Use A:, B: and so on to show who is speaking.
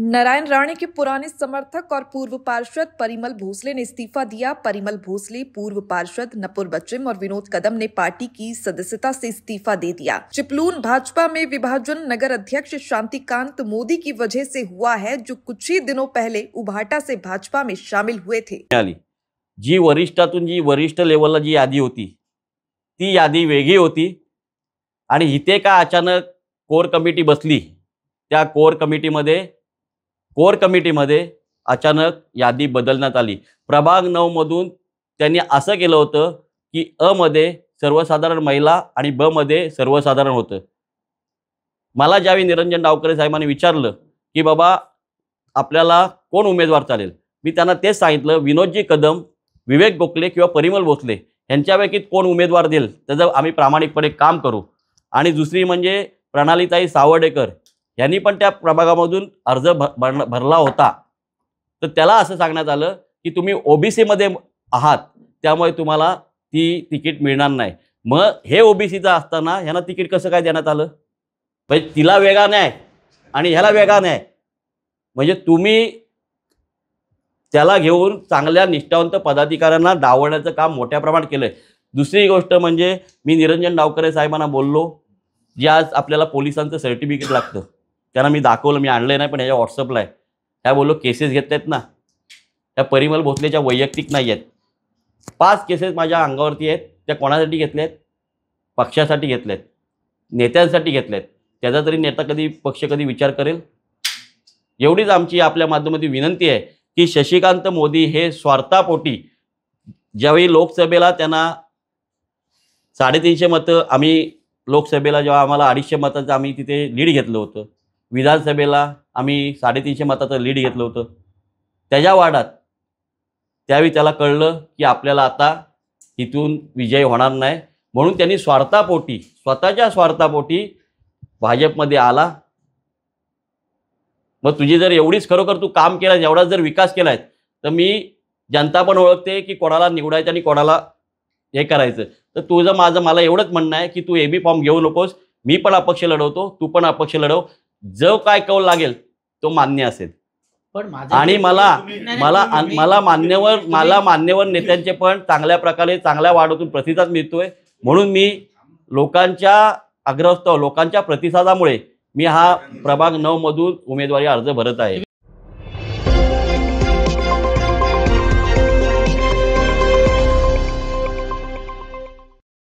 A: नारायण राणे के पुराने समर्थक और पूर्व पार्षद परिमल भोसले ने इस्तीफा दिया। परिमल भोसले, पूर्व पार्षद नपुर बच्चम और विनोद कदम ने पार्टी की सदस्यता से इस्तीफा दे दिया। चिपलून भाजपा में विभाजन नगर अध्यक्ष शांतिकांत मोदी की वजह से हुआ है, जो कुछ ही दिनों पहले उभाटा से भाजपा में शामिल हुए थे।
B: जी वरिष्ठातून जी वरिष्ठ लेवलला जी यादी होती ती यादी वेगळी होती आणि इथे का अचानक कोर कमिटी बसली। त्या कोर कमिटीमध्ये अचानक यादी बदलण्यात आली। प्रभाग 9 मधून त्यांनी असं केलं होतं की अ मध्ये सर्वसाधारण महिला आणि ब मध्ये सर्वसाधारण होतं। मला ज्यावेळी निरंजन डावकरे साहेबांनी विचारलं की बाबा आपल्याला कोण उमेदवार चालेल, मी त्यांना तेच सांगितलं, विनोदजी कदम, विवेक गोखले किंवा परिमल भोसले यांच्यापैकी कोण उमेदवार देईल त्याचं आम्ही प्रामाणिकपणे काम करू। आणि दुसरी म्हणजे प्रणालीताई सावर्डेकर यांनी पण त्या प्रभागामधून अर्ज भरला होता, तर त्याला असं सांगण्यात आलं की तुम्ही ओबीसी मध्ये आहात, त्यामुळे तुम्हाला ती तिकीट मिळणार नाही। मग हे ओबीसीचं असताना ह्यांना तिकीट कसं काय देण्यात आलं? म्हणजे तिला वेगळा नाही आणि ह्याला वेगळा नाही, म्हणजे तुम्ही त्याला घेऊन चांगल्या निष्ठावंत पदाधिकाऱ्यांना डावलण्याचं काम मोठ्या प्रमाणात केलंय। दुसरी गोष्ट म्हणजे मी निरंजन डावकरे साहेबांना बोललो, जे आज आपल्याला पोलिसांचं सर्टिफिकेट लागतं त्यांना मी दाखवलं, मी आणलं नाही पण ह्याच्या व्हॉट्सअपला आहे। त्या बोललो केसेस घेतल्यात ना, त्या परिमल भोसलेच्या वैयक्तिक नाही आहेत, 5 केसेस माझ्या अंगावरती आहेत। त्या कोणासाठी घेतल्यात? पक्षासाठी घेतल्यात, नेत्यांसाठी घेतल्यात। त्याचा तरी नेता कधी पक्ष कधी विचार करेल? एवढीच आमची आपल्या माध्यमातून विनंती आहे की शशिकांत मोदी हे स्वार्थापोटी ज्यावेळी लोकसभेला त्यांना 350 मतं, आम्ही लोकसभेला जेव्हा आम्हाला 250 मताचं आम्ही तिथे लीड घेतलं होतं, विधानसभेला आम्ही 350 मताचं लीड घेतलं होतं, त्याच्या वादात त्यावेळी त्याला कळलं की आपल्याला आता इथून विजय होणार नाही, म्हणून त्यांनी स्वार्थापोटी, स्वतःच्या स्वार्थापोटी भाजपमध्ये आला। मग तुझी जर एवढीच खरोखर तू काम केलं, एवढा जर विकास केलाय, तर मी जनता पण ओळखते की कोणाला निवडायचं आणि कोणाला हे करायचं। तर तुझं माझं मला एवढंच म्हणणं आहे की तू एबी फॉर्म घेऊ नकोस, मी पण अपक्ष लढवतो, तू पण अपक्ष लढव, जो काय कौल लागेल तो मान्य असेल। आणि मला मान्यवर नेत्यांचे पण चांगल्या प्रकारे चांगल्या वाढवून प्रतिसाद मिळतोय, म्हणून मी लोकांच्या आग्रहास्तव, लोकांच्या प्रतिसादामुळे मी हा प्रभाग 9 मधून उमेदवारी अर्ज भरत आहे।